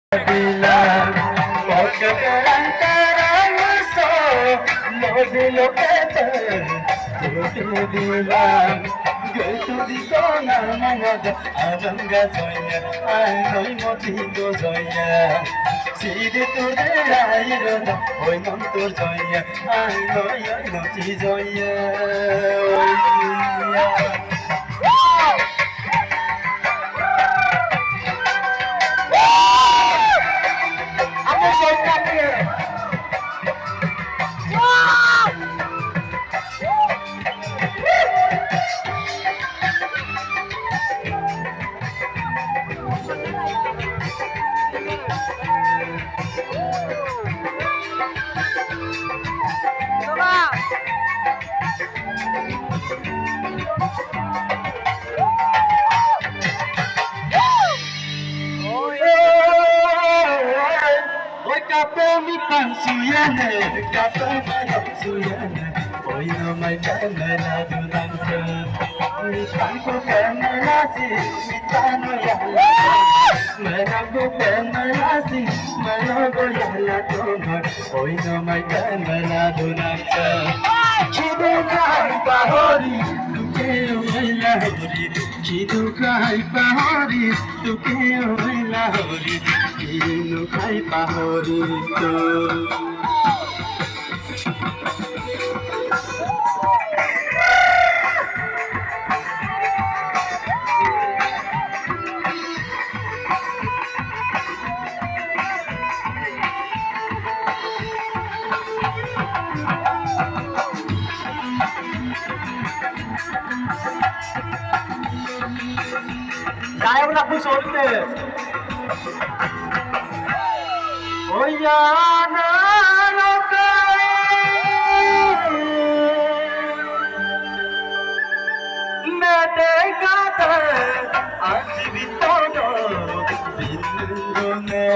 Bilang magkakarantarang gusto modelo kita bilang gusto dito na mga abang gasonya ay mo dito zoya Sidi tu de ayro da hoy non tu zoya ay no ti zoya Kapemi pansuyane, kapemi pansuyane, hoy no may kamera dunangsa. Mitan ko kamera si, mitano yala. Manago kamera si, manago yala tomar, hoy no may kamera dunangsa. Chido kai pahori, tuke hoy lahori, chido kai pahori, tuke hoy lahori. Kinu kai pahori to Kaya mo na po sorte Oyana lokai mete kata asibitono bindune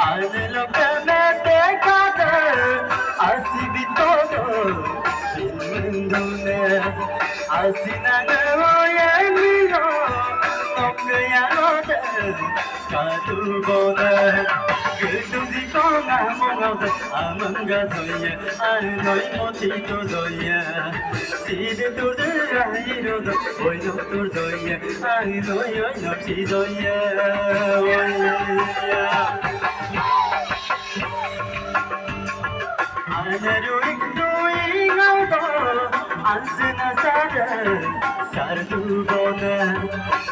ane lokai mete kata asibitono bindune asinanga oyemino okayanote kadubona Gửi con ngà mong ngào thật mong gà rồi ai nói một thì tôi rồi chỉ để tôi đưa ai đâu rồi ôi nó tôi rồi ai nói nó chỉ rồi ôi anh đuổi ngao đó anh xin xa đời xa tu bona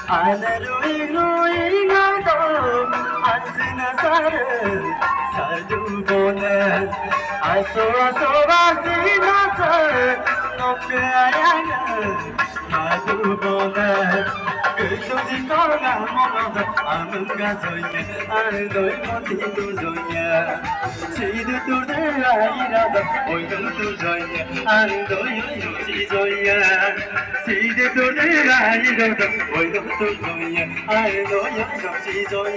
anh đuổi ngao đó anh xin xa đời xa tu bona aso vasinasa no kayana madu bona Gửi gì có ngà mong ngào thật mừng ga rồi ai nói một thì tôi rồi chỉ đưa tôi để ai ra thật ôi nó tôi rồi ai nói gì rồi chỉ đưa tôi để ai ra thật ôi nó tôi rồi ai nói gì rồi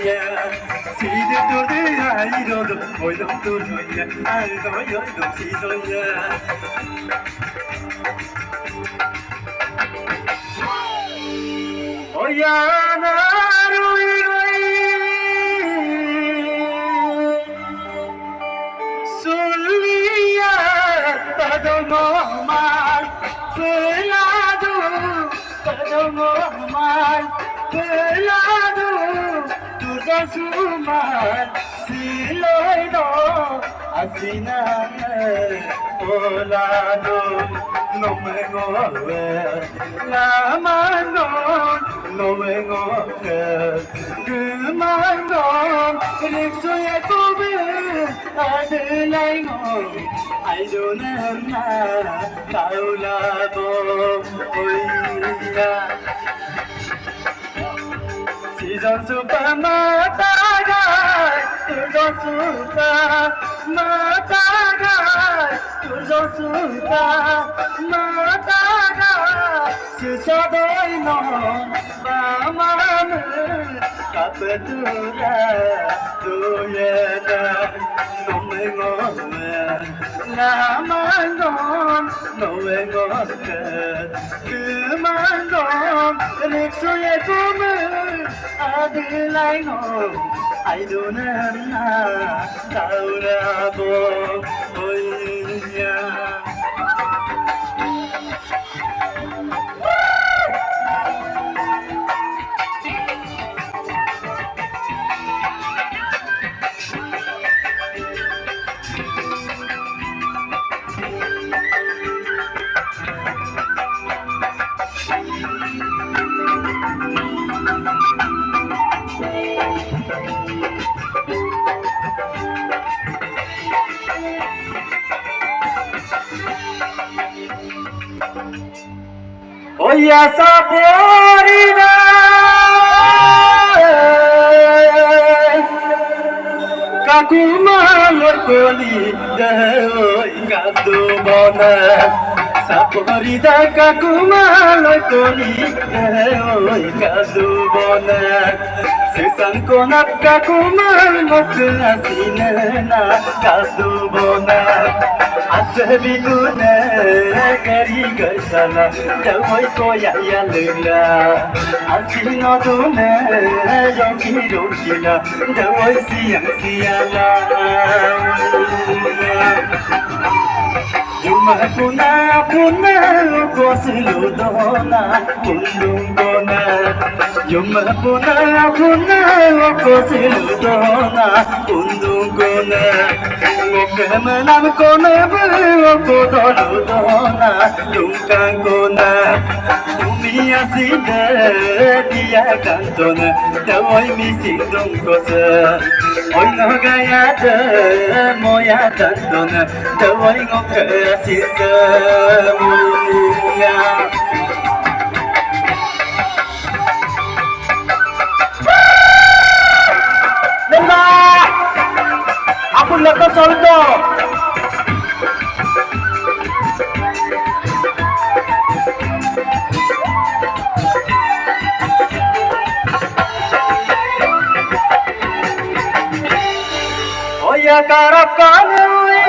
chỉ đưa tôi để ai ra thật ôi nó tôi rồi ai nói gì rồi Oyana rui Sulia padomomai peladu padomomai peladu tuja suman siloi do asinane olado no me ngove la mano no me ngove mano rexo ya kobe adlai ngom I don't know taula bo oya Season super matagai tujo suka matagai tujo suka matagai sesadoi no bamam kapetura tuyena nomengome lamangon nomengome kumangon reksoye kumu adilai no I don't know taurabo oya oya saporida kakumalor koli deoi kadubona saporida kakumalor koli deoi kadubona sesan konap kakumal mokasina kadubona asabi tuna kari garsala dawai koya ya lula asino tuna yoki rokila dawai siang siala Yuma puna puna kosilu dona kundung dona Yuma puna puna kosilu dona kundung dona Ngokamalam kona bu kodolu dona dungkang kona Dumia sida dia kantona dawai mising dong kosa Oi no gaya de moya tantona dawai ngokasisa mulia Nanda aku lekas soldo Oya karap kanui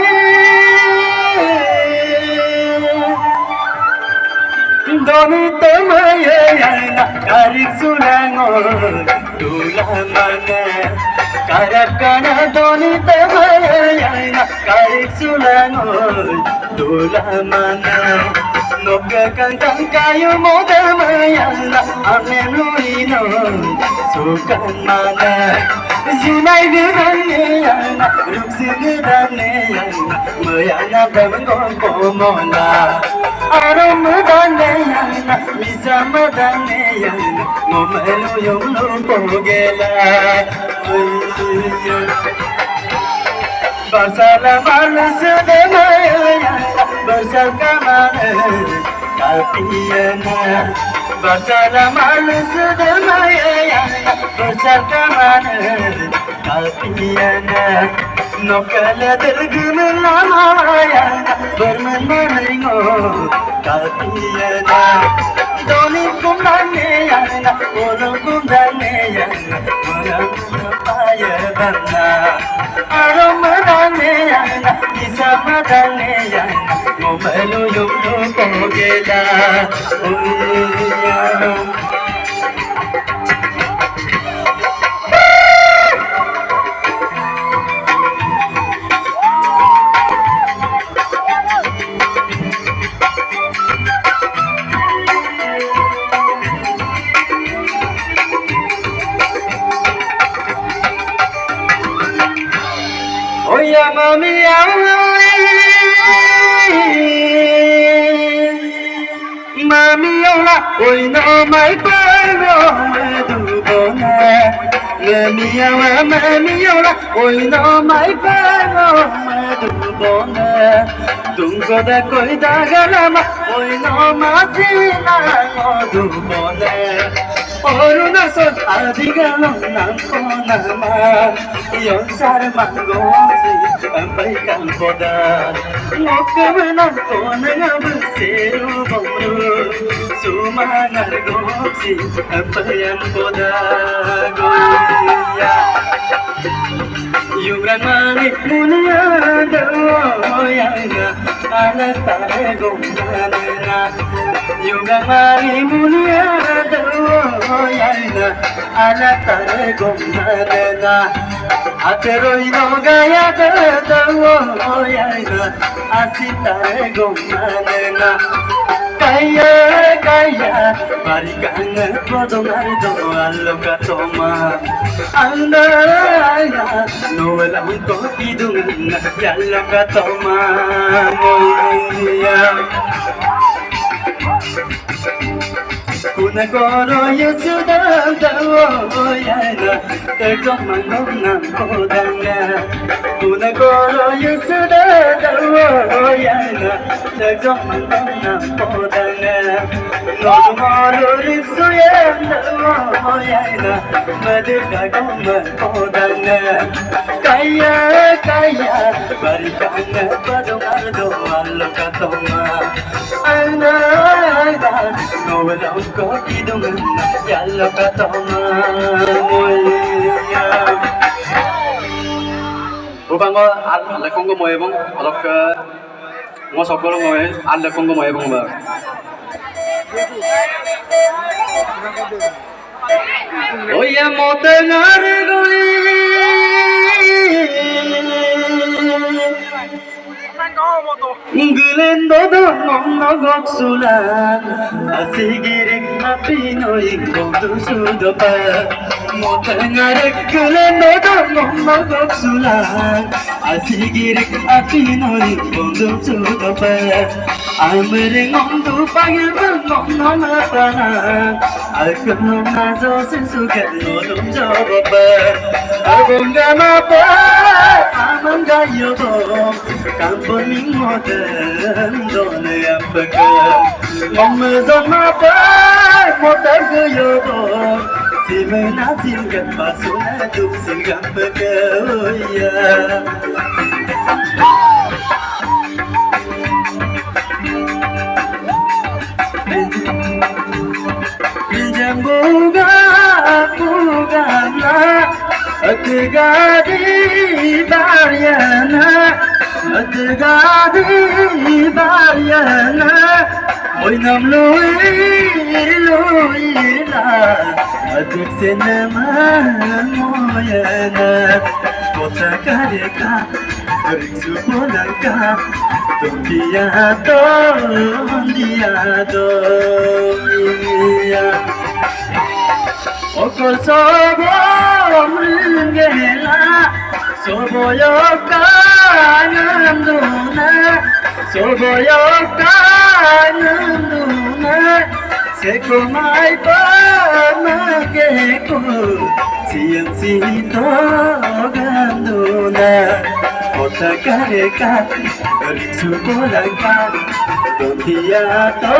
Doni temaya yana karik sulango dula mana karap kana doni temaya yana karik sulango dula mana Noka kantang kayu moda mayana amen luino sukan mana Junai gedane yana ruksi gedane yana mayana tamangon pomona Arom dane yana misam dane yana ngomelu yomlu pogela Barsala malus de mayana barsal kamane kalpiyana Barsala malus de mayana barsal kamane kalpiyana Nokala dergun lamayana bermenmengo kalpiyana Doni kumdane yana ono kumdane yana mana paya bana Arom dane yana isam dane yana ngomelu yumlu pogela oya Oya mami Mami ola oi no mai paro medubona Mami ola oi no mai paro medubona Tungo da koi da galama oi no masina medubona Orunasol adigalong nang konama Yonsar mangosi ambay kampoda Ngokamenang konang abseru bomru Sumangar gopsi ambayan poda Goya Yumran mani mulia doyanga Alatare gomana Yumran mani mulia doyanga Alatare gomana Ateroy no gaya da oyaina asitare gomanena kaya kaya marikanga podonar do aloka toma andaya no elam ko idunga yaloka toma moya Kuna koro yusuda dawoyana terjemahan kodanya Kuna koro yusuda dawoyana terjemahan kodanya Nodu malu risuyan dawoyana madika gomma kodanya Kaya kaya barikan padong ardo aloka toma Novelang ko idungan yalo katoma moya Upang mo lakong ko mo ebong alok mo sokoro mo lakong ko mo ebong ba Oya mo tengar goi Gulen dodo monna goksulan asigirik apinoy godu sudopa motangarek gulen dodo monna goksulan asigirik apinoy godu sudopa amre ngondu pagil monna mapana alkano nazo sensuket nodum joba abonga mapa amanga yodo kampon mingodan done apaka mamazon mapa motar yodo simena singat basuna duk singat paka ya Jambuga buga na atgadi baryana oinam luila adik senama moyana kota kareka riksu polaka dondiado Okol sobom ringela soboyoka nanduna seko mai pamageko siang sito ganduna kota kareka riksu polaka dondiado